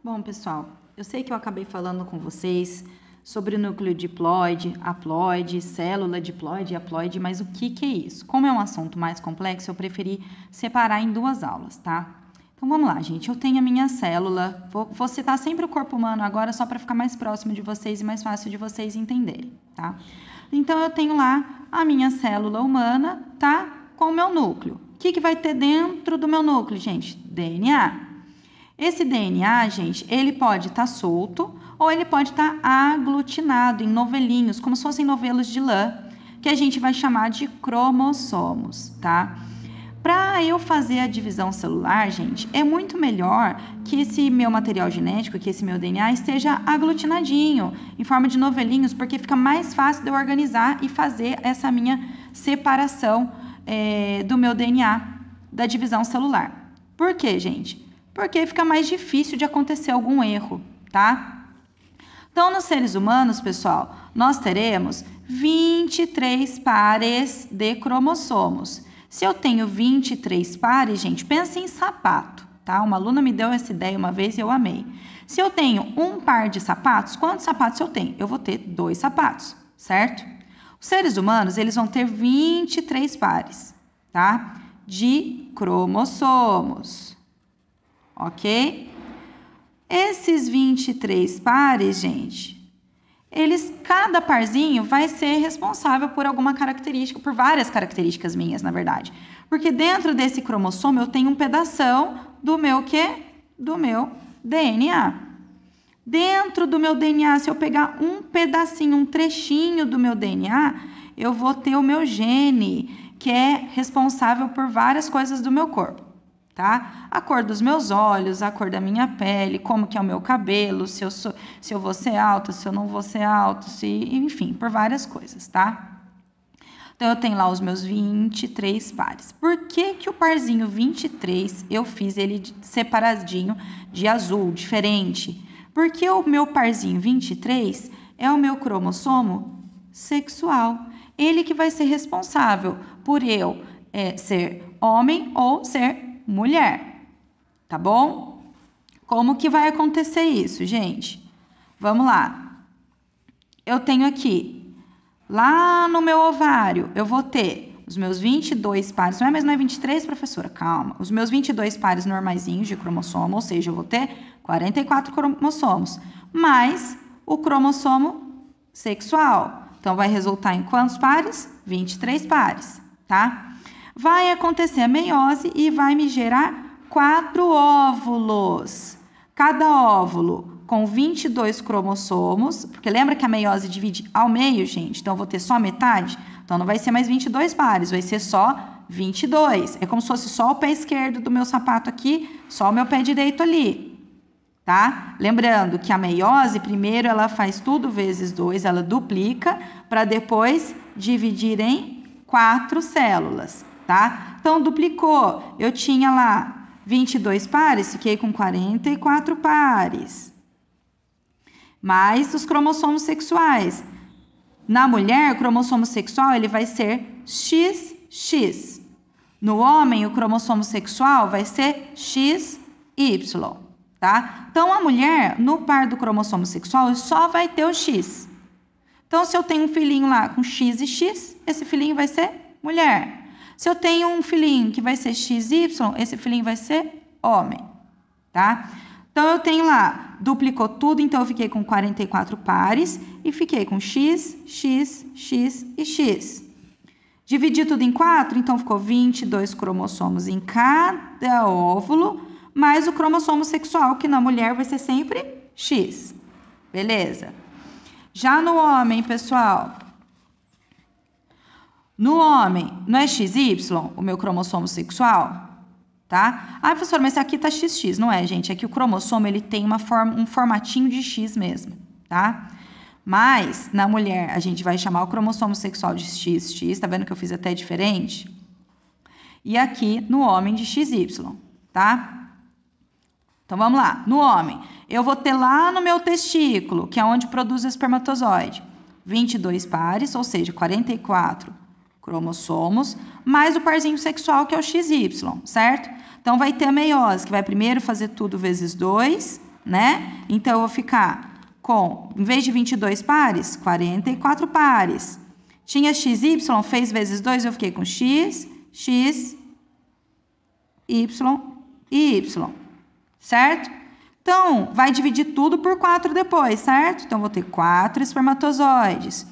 Bom, pessoal, eu sei que eu acabei falando com vocês sobre o núcleo diploide, haploide, célula diploide e haploide, mas o que é isso? Como é um assunto mais complexo, eu preferi separar em duas aulas, tá? Então, vamos lá, gente. Eu tenho a minha célula, vou citar sempre o corpo humano agora só para ficar mais próximo de vocês e mais fácil de vocês entenderem, tá? Então, eu tenho lá a minha célula humana, tá? Com o meu núcleo. O que vai ter dentro do meu núcleo, gente? DNA. Esse DNA, gente, ele pode estar solto ou ele pode estar aglutinado em novelinhos, como se fossem novelos de lã, que a gente vai chamar de cromossomos, tá? Para eu fazer a divisão celular, gente, é muito melhor que esse meu material genético, que esse meu DNA esteja aglutinadinho, em forma de novelinhos, porque fica mais fácil de eu organizar e fazer essa minha separação do meu DNA, da divisão celular. Por quê, gente? Porque fica mais difícil de acontecer algum erro, tá? Então, nos seres humanos, pessoal, nós teremos 23 pares de cromossomos. Se eu tenho 23 pares, gente, pensa em sapato, tá? Uma aluna me deu essa ideia uma vez e eu amei. Se eu tenho um par de sapatos, quantos sapatos eu tenho? Eu vou ter 2 sapatos, certo? Os seres humanos, eles vão ter 23 pares, tá? De cromossomos. Ok? Esses 23 pares, gente, cada parzinho vai ser responsável por alguma característica, por várias características minhas, na verdade. Porque dentro desse cromossomo eu tenho um pedação do meu quê? Do meu DNA. Dentro do meu DNA, se eu pegar um pedacinho, um trechinho do meu DNA, eu vou ter o meu gene, que é responsável por várias coisas do meu corpo. Tá? A cor dos meus olhos, a cor da minha pele, como que é o meu cabelo, se eu vou ser alta, se eu não vou ser alto, enfim, por várias coisas, tá? Então, eu tenho lá os meus 23 pares. Por que o parzinho 23 eu fiz ele separadinho de azul, diferente? Porque o meu parzinho 23 é o meu cromossomo sexual. Ele que vai ser responsável por eu ser homem ou ser mulher, tá bom? Como que vai acontecer isso, gente? Vamos lá. Eu tenho aqui, lá no meu ovário, eu vou ter os meus 22 pares, não é 23, professora? Calma. Os meus 22 pares normaizinhos de cromossomo, ou seja, eu vou ter 44 cromossomos, mais o cromossomo sexual. Então, vai resultar em quantos pares? 23 pares, tá? Vai acontecer a meiose e vai me gerar 4 óvulos. Cada óvulo com 22 cromossomos, porque lembra que a meiose divide ao meio, gente? Então, eu vou ter só metade. Então, não vai ser mais 22 pares, vai ser só 22. É como se fosse só o pé esquerdo do meu sapato aqui, só o meu pé direito ali, tá? Lembrando que a meiose, primeiro, ela faz tudo vezes 2, ela duplica, para depois dividir em 4 células. Tá? Então, duplicou. Eu tinha lá 22 pares, fiquei com 44 pares. Mais os cromossomos sexuais. Na mulher, o cromossomo sexual ele vai ser XX. No homem, o cromossomo sexual vai ser XY. Tá? Então, a mulher, no par do cromossomo sexual, só vai ter o X. Então, se eu tenho um filhinho lá com X e X, esse filhinho vai ser mulher. Se eu tenho um filhinho que vai ser XY, esse filhinho vai ser homem, tá? Então, eu tenho lá, duplicou tudo, então eu fiquei com 44 pares e fiquei com X, X, X e X. Dividi tudo em 4, então ficou 22 cromossomos em cada óvulo, mais o cromossomo sexual, que na mulher vai ser sempre X. Beleza? Já no homem, pessoal... No homem, não é XY, o meu cromossomo sexual? Tá? Ah, professora, mas aqui tá XX. Não é, gente. É que o cromossomo, ele tem um formatinho de X mesmo, tá? Mas, na mulher, a gente vai chamar o cromossomo sexual de XX. Tá vendo que eu fiz até diferente? E aqui, no homem, de XY, tá? Então, vamos lá. No homem, eu vou ter lá no meu testículo, que é onde produz o espermatozoide, 22 pares, ou seja, 44 cromossomos, mais o parzinho sexual, que é o XY, certo? Então, vai ter a meiose, que vai primeiro fazer tudo vezes 2, né? Então, eu vou ficar com, em vez de 22 pares, 44 pares. Tinha XY, fez vezes 2, eu fiquei com X, X, Y e Y, certo? Então, vai dividir tudo por 4 depois, certo? Então, vou ter 4 espermatozoides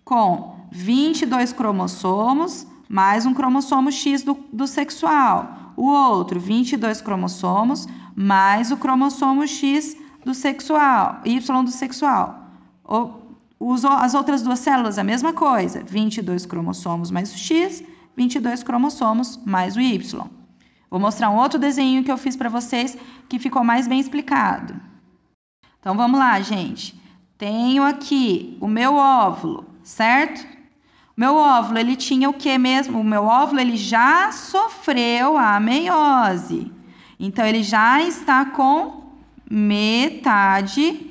com 22 cromossomos, mais um cromossomo X do sexual. O outro, 22 cromossomos, mais o cromossomo X do sexual, Y do sexual. As outras duas células, a mesma coisa. 22 cromossomos mais o X, 22 cromossomos mais o Y. Vou mostrar um outro desenho que eu fiz para vocês que ficou mais bem explicado. Então, vamos lá, gente. Tenho aqui o meu óvulo, certo? O meu óvulo, ele tinha o que mesmo? O meu óvulo, ele já sofreu a meiose. Então, ele já está com metade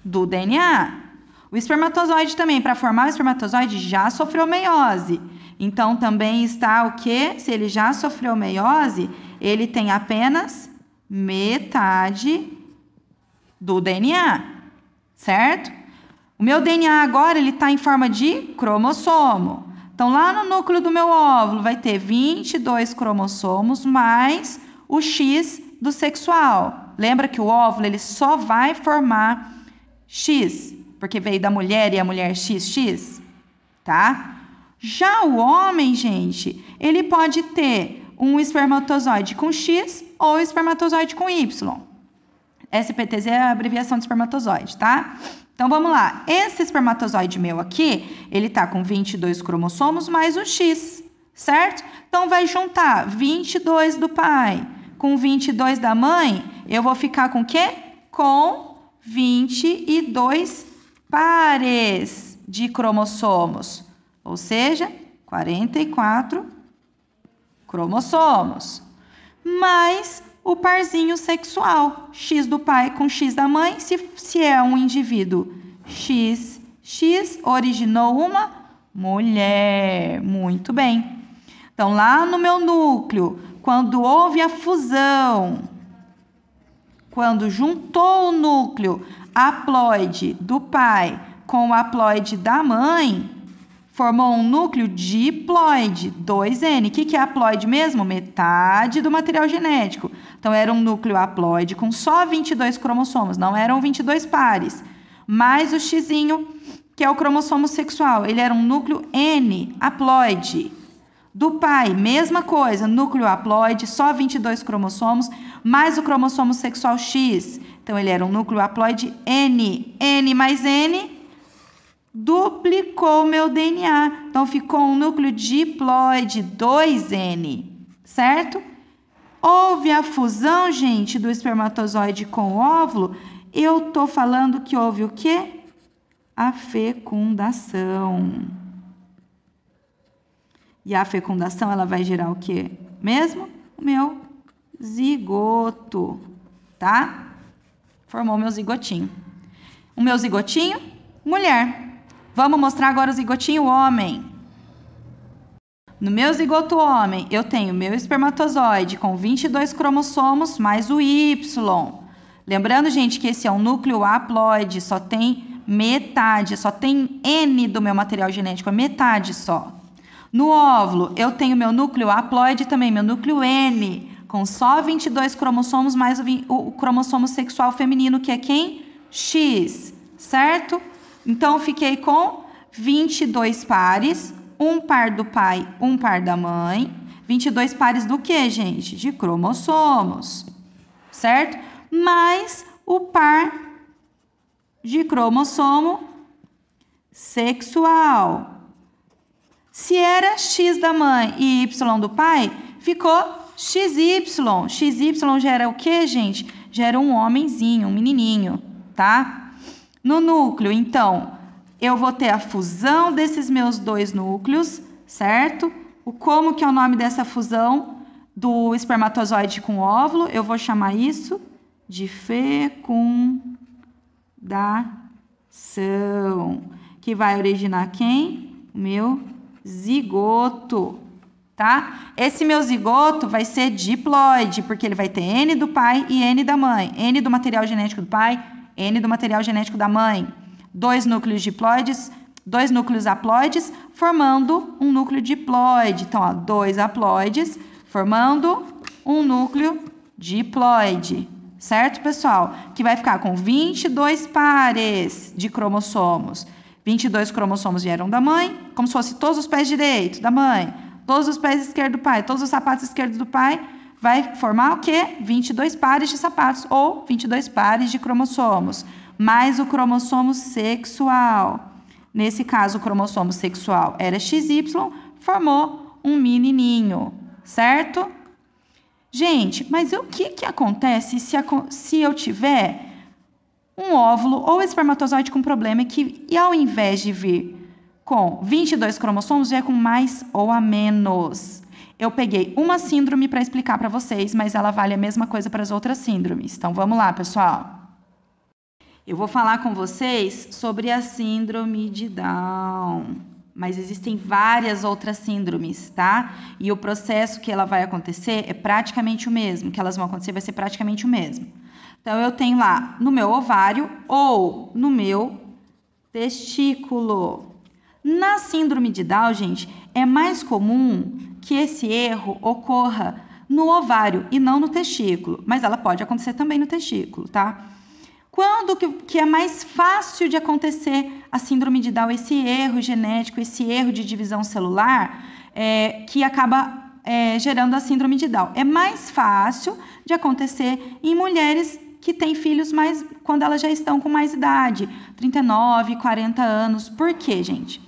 do DNA. O espermatozoide também, para formar o espermatozoide, já sofreu meiose. Então, também está o quê? Se ele já sofreu meiose, ele tem apenas metade do DNA, certo? O meu DNA agora, ele está em forma de cromossomo. Então, lá no núcleo do meu óvulo, vai ter 22 cromossomos mais o X do sexual. Lembra que o óvulo, ele só vai formar X, porque veio da mulher e a mulher XX, tá? Já o homem, gente, ele pode ter um espermatozoide com X ou espermatozoide com Y. SPTZ é a abreviação de espermatozoide, tá? Então, vamos lá. Esse espermatozoide meu aqui, ele tá com 22 cromossomos mais o X, certo? Então, vai juntar 22 do pai com 22 da mãe, eu vou ficar com o quê? Com 22 pares de cromossomos, ou seja, 44 cromossomos, mais o parzinho sexual, X do pai com X da mãe, se é um indivíduo XX, originou uma mulher. Muito bem. Então, lá no meu núcleo, quando houve a fusão, quando juntou o núcleo haploide do pai com o haploide da mãe, formou um núcleo diploide, 2N. O que é haploide mesmo? Metade do material genético. Então, era um núcleo haploide com só 22 cromossomos, não eram 22 pares. Mais o Xzinho, que é o cromossomo sexual. Ele era um núcleo N, haploide. Do pai, mesma coisa, núcleo haploide, só 22 cromossomos, mais o cromossomo sexual X. Então, ele era um núcleo haploide N. N mais N duplicou o meu DNA. Então, ficou um núcleo diploide, 2N, certo? Houve a fusão, gente, do espermatozoide com o óvulo. Eu tô falando que houve o quê? A fecundação. E a fecundação, ela vai gerar o quê? Mesmo? O meu zigoto, tá? Formou o meu zigotinho. O meu zigotinho, mulher. Vamos mostrar agora o zigotinho homem. No meu zigoto homem, eu tenho meu espermatozoide com 22 cromossomos mais o Y. Lembrando, gente, que esse é um núcleo haploide, só tem metade, só tem N do meu material genético, é metade só. No óvulo, eu tenho meu núcleo haploide também, meu núcleo N, com só 22 cromossomos mais o cromossomo sexual feminino, que é quem? X, certo? Então, fiquei com 22 pares, um par do pai, um par da mãe. 22 pares do que, gente? De cromossomos, certo? Mais o par de cromossomo sexual. Se era X da mãe e Y do pai, ficou XY. XY já era o que, gente? Já era um homenzinho, um menininho, tá? No núcleo, então, eu vou ter a fusão desses meus dois núcleos, certo? Como que é o nome dessa fusão do espermatozoide com o óvulo? Eu vou chamar isso de fecundação, que vai originar quem? O meu zigoto, tá? Esse meu zigoto vai ser diploide, porque ele vai ter N do pai e N da mãe. N do material genético do pai, N do material genético da mãe. 2 núcleos diploides, 2 núcleos haploides, formando um núcleo diploide. Então, ó, 2 haploides, formando um núcleo diploide. Certo, pessoal? Que vai ficar com 22 pares de cromossomos. 22 cromossomos vieram da mãe, como se fosse todos os pés direitos da mãe, todos os pés esquerdos do pai, todos os sapatos esquerdos do pai, vai formar o quê? 22 pares de sapatos, ou 22 pares de cromossomos, mais o cromossomo sexual. Nesse caso, o cromossomo sexual era XY, formou um menininho, certo? Gente, mas o que acontece se eu tiver um óvulo ou espermatozoide com problema e ao invés de vir com 22 cromossomos, vier com mais ou a menos? Eu peguei uma síndrome para explicar para vocês, mas ela vale a mesma coisa para as outras síndromes. Então, vamos lá, pessoal. Eu vou falar com vocês sobre a síndrome de Down, mas existem várias outras síndromes, tá? E o processo que ela vai acontecer é praticamente o mesmo, que elas vão acontecer vai ser praticamente o mesmo. Então, eu tenho lá no meu ovário ou no meu testículo. Na síndrome de Down, gente, é mais comum que esse erro ocorra no ovário e não no testículo, mas ela pode acontecer também no testículo, tá? Quando que é mais fácil de acontecer a síndrome de Down, esse erro genético, esse erro de divisão celular, que acaba gerando a síndrome de Down? É mais fácil de acontecer em mulheres que têm filhos quando elas já estão com mais idade, 39, 40 anos. Por quê, gente?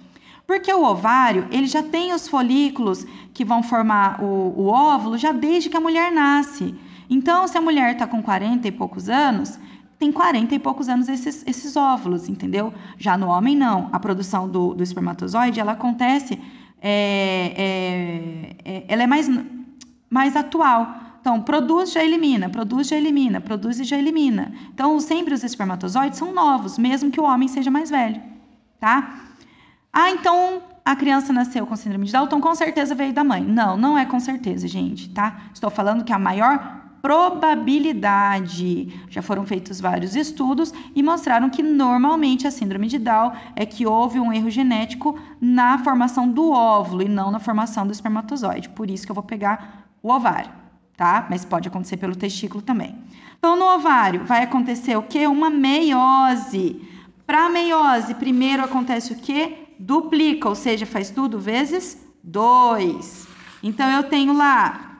Porque o ovário, ele já tem os folículos que vão formar o óvulo já desde que a mulher nasce. Então, se a mulher está com 40 e poucos anos, tem 40 e poucos anos esses óvulos, entendeu? Já no homem, não. A produção do espermatozoide, ela acontece, ela é mais atual. Então, produz, já elimina, produz, já elimina, produz e já elimina. Então, sempre os espermatozoides são novos, mesmo que o homem seja mais velho, tá? Ah, então a criança nasceu com síndrome de Down, então com certeza veio da mãe. Não, não é com certeza, gente, tá? Estou falando que a maior probabilidade. Já foram feitos vários estudos e mostraram que normalmente a síndrome de Down é que houve um erro genético na formação do óvulo e não na formação do espermatozoide. Por isso que eu vou pegar o ovário, tá? Mas pode acontecer pelo testículo também. Então, no ovário vai acontecer o quê? Uma meiose. Para a meiose, primeiro acontece o quê? Duplica, ou seja, faz tudo vezes 2. Então, eu tenho lá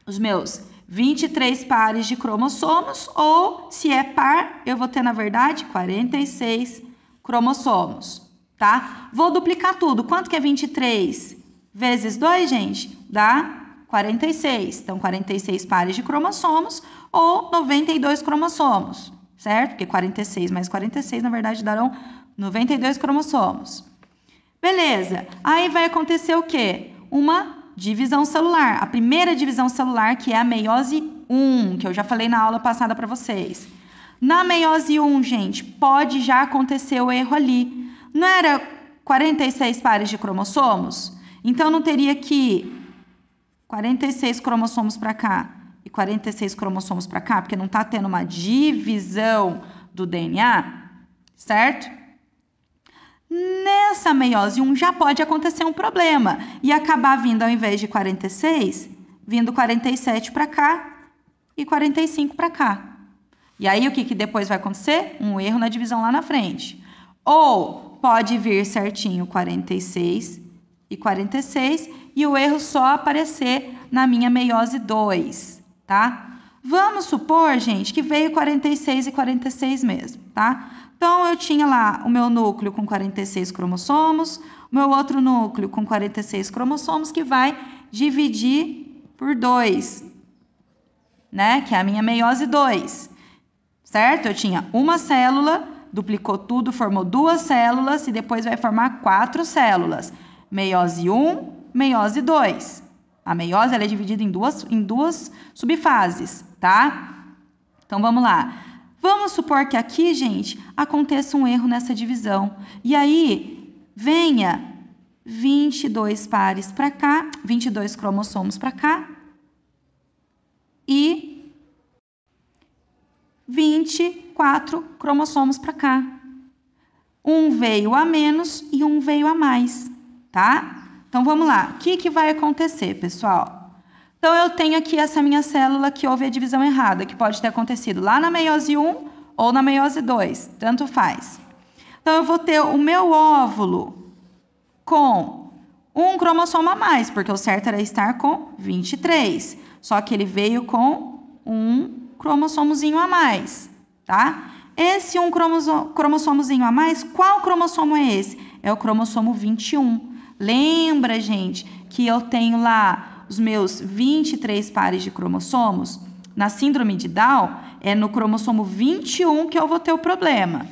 os meus 23 pares de cromossomos, ou, se é par, eu vou ter, na verdade, 46 cromossomos, tá? Vou duplicar tudo. Quanto que é 23 vezes 2, gente? Dá 46. Então, 46 pares de cromossomos, ou 92 cromossomos, certo? Porque 46 mais 46, na verdade, darão 92 cromossomos. Beleza. Aí vai acontecer o quê? Uma divisão celular. A primeira divisão celular, que é a meiose 1, que eu já falei na aula passada para vocês. Na meiose 1, gente, pode já acontecer o erro ali. Não era 46 pares de cromossomos? Então, não teria que 46 cromossomos para cá e 46 cromossomos para cá, porque não está tendo uma divisão do DNA, certo? Nessa meiose 1 já pode acontecer um problema e acabar vindo, ao invés de 46, vindo 47 para cá e 45 para cá. E aí, o que depois vai acontecer? Um erro na divisão lá na frente. Ou pode vir certinho 46 e 46 e o erro só aparecer na minha meiose 2, tá? Vamos supor, gente, que veio 46 e 46 mesmo, tá? Então, eu tinha lá o meu núcleo com 46 cromossomos, o meu outro núcleo com 46 cromossomos, que vai dividir por 2, né? Que é a minha meiose 2, certo? Eu tinha uma célula, duplicou tudo, formou 2 células e depois vai formar 4 células. Meiose 1, meiose 2. A meiose ela é dividida em duas subfases, tá? Então, vamos lá. Vamos supor que aqui, gente, aconteça um erro nessa divisão. E aí, venha 22 pares para cá, 22 cromossomos para cá e 24 cromossomos para cá. Um veio a menos e um veio a mais, tá? Então, vamos lá. O que vai acontecer, pessoal? Então, eu tenho aqui essa minha célula que houve a divisão errada, que pode ter acontecido lá na meiose 1 ou na meiose 2, tanto faz. Então, eu vou ter o meu óvulo com um cromossomo a mais, porque o certo era estar com 23. Só que ele veio com um cromossomozinho a mais, tá? Esse um cromossomozinho a mais, qual cromossomo é esse? É o cromossomo 21. Lembra, gente, que eu tenho lá os meus 23 pares de cromossomos? Na síndrome de Down, é no cromossomo 21 que eu vou ter o problema.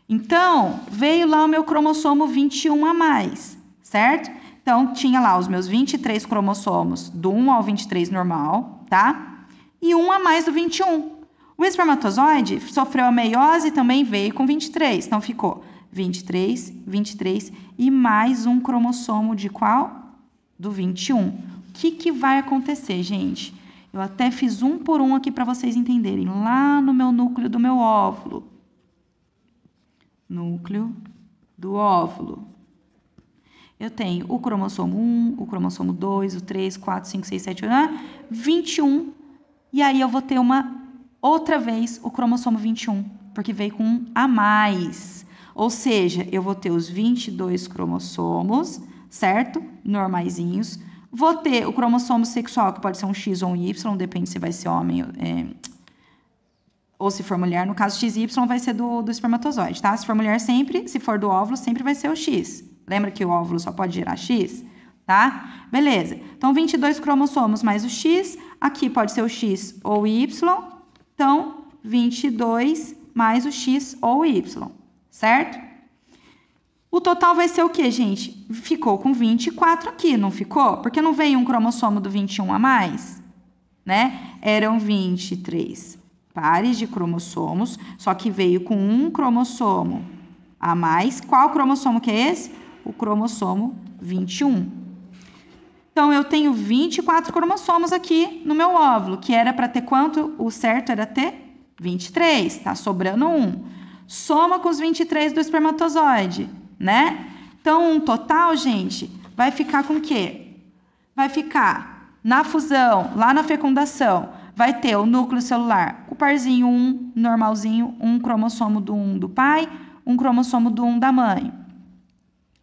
Então, veio lá o meu cromossomo 21 a mais, certo? Então, tinha lá os meus 23 cromossomos do 1 ao 23 normal, tá? E um a mais do 21. O espermatozoide sofreu a meiose e também veio com 23. Então, ficou 23, 23 e mais um cromossomo de qual? Do 21. O que vai acontecer, gente? Eu até fiz um por um aqui para vocês entenderem. Lá no meu núcleo do meu óvulo. Núcleo do óvulo. Eu tenho o cromossomo 1, o cromossomo 2, o 3, 4, 5, 6, 7, 8, 21. E aí eu vou ter outra vez o cromossomo 21, porque veio com um a mais. Ou seja, eu vou ter os 22 cromossomos, certo? Normaizinhos. Vou ter o cromossomo sexual, que pode ser um X ou um Y, depende se vai ser homem ou se for mulher. No caso, XY vai ser do espermatozoide, tá? Se for mulher, sempre, se for do óvulo, sempre vai ser o X. Lembra que o óvulo só pode gerar X? Tá? Beleza. Então, 22 cromossomos mais o X. Aqui pode ser o X ou o Y. Então, 22 mais o X ou o Y, certo? O total vai ser o quê, gente? Ficou com 24 aqui, não ficou? Porque não veio um cromossomo do 21 a mais, né? Eram 23 pares de cromossomos, só que veio com um cromossomo a mais. Qual cromossomo que é esse? O cromossomo 21. Então, eu tenho 24 cromossomos aqui no meu óvulo, que era para ter quanto? O certo era ter 23, tá sobrando um. Soma com os 23 do espermatozoide, né? Então, um total, gente, vai ficar com o quê? Vai ficar na fusão, lá na fecundação, vai ter o núcleo celular, o parzinho 1, normalzinho, um cromossomo do 1 do pai, um cromossomo do 1 da mãe.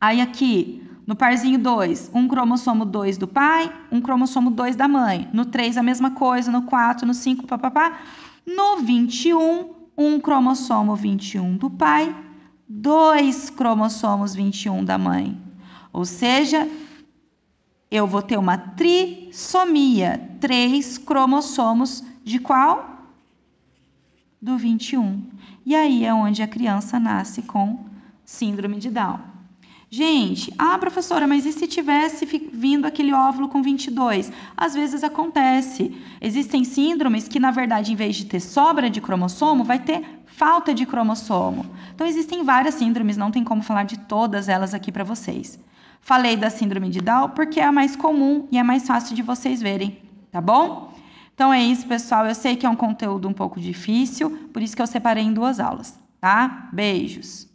Aí aqui, no parzinho 2, um cromossomo 2 do pai, um cromossomo 2 da mãe. No 3, a mesma coisa. No 4, no 5, papapá. No 21, um cromossomo 21 do pai, 2 cromossomos 21 da mãe. Ou seja, eu vou ter uma trissomia. 3 cromossomos de qual? Do 21. E aí é onde a criança nasce com síndrome de Down. Gente, professora, mas e se tivesse vindo aquele óvulo com 22? Às vezes acontece. Existem síndromes que, na verdade, em vez de ter sobra de cromossomo, vai ter falta de cromossomo. Então, existem várias síndromes, não tem como falar de todas elas aqui para vocês. Falei da síndrome de Down porque é a mais comum e é mais fácil de vocês verem, tá bom? Então, é isso, pessoal. Eu sei que é um conteúdo um pouco difícil, por isso que eu separei em 2 aulas, tá? Beijos!